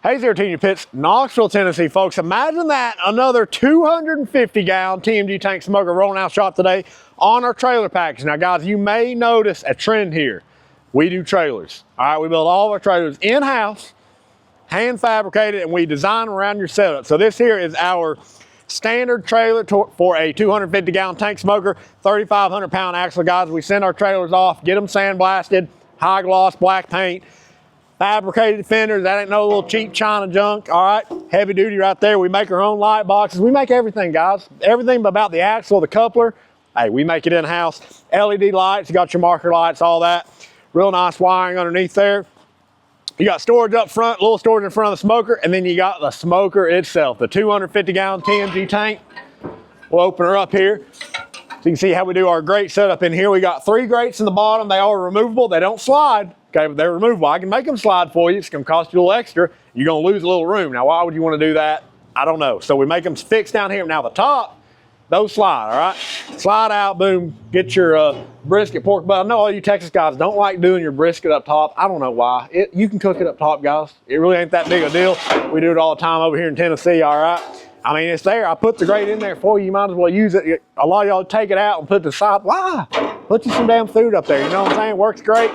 Hey there, TMG Pits, Knoxville, Tennessee, folks. Imagine that, another 250-gallon TMG tank smoker rolling out shop today on our trailer package. Now, guys, you may notice a trend here. We do trailers. All right, we build all of our trailers in-house, hand fabricated, and we design them around your setup. So this here is our standard trailer for a 250-gallon tank smoker, 3,500-pound axle. Guys, we send our trailers off, get them sandblasted, high gloss, black paint, fabricated fenders. That ain't no little cheap China junk. All right, heavy duty right there. We make our own light boxes. We make everything, guys. Everything about the axle, the coupler. Hey, we make it in-house. LED lights, you got your marker lights, all that. Real nice wiring underneath there. You got storage up front, little storage in front of the smoker, and then you got the smoker itself, the 250-gallon TMG tank. We'll open her up here so you can see how we do our grate setup in here. We got 3 grates in the bottom. They are removable. They don't slide. Okay, but they're removable. I can make them slide for you. It's gonna cost you a little extra. You're gonna lose a little room. Now, why would you wanna do that? I don't know. So we make them fixed down here. Now the top, those slide, all right? Slide out, boom, get your brisket, pork butt. I know all you Texas guys don't like doing your brisket up top. I don't know why. You can cook it up top, guys. It really ain't that big a deal. We do it all the time over here in Tennessee, all right? I mean, it's there. I put the grate in there for you. You might as well use it. A lot of y'all take it out and put the side. Why? Put you some damn food up there. You know what I'm saying? Works great.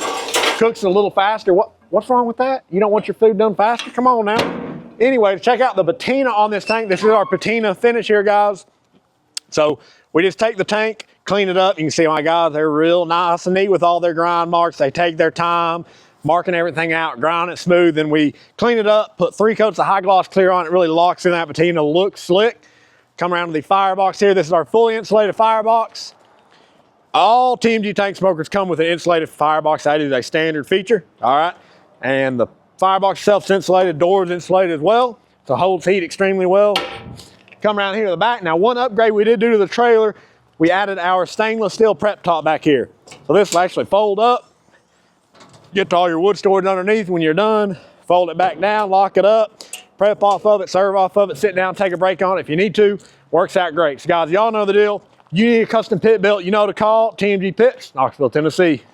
Cooks a little faster. What's wrong with that? You don't want your food done faster? Come on now. Anyway, check out the patina on this tank. This is our patina finish here, guys. So we just take the tank, clean it up. You can see, my guys, they're real nice and neat with all their grind marks. They take their time, marking everything out, grind it smooth. Then we clean it up, put 3 coats of high gloss clear on it. It really locks in that patina, looks slick. Come around to the firebox here. This is our fully insulated firebox. All TMG tank smokers come with an insulated firebox. That is a standard feature, all right? And the firebox itself is insulated, doors insulated as well, so it holds heat extremely well. Come around here to the back. Now, one upgrade we did do to the trailer, we added our stainless steel prep top back here. So this will actually fold up, get to all your wood storage underneath. When you're done, fold it back down, lock it up, prep off of it, serve off of it, sit down, take a break on it if you need to. Works out great. So guys, y'all know the deal. You need a custom pit built, you know to call TMG Pits, Knoxville, Tennessee.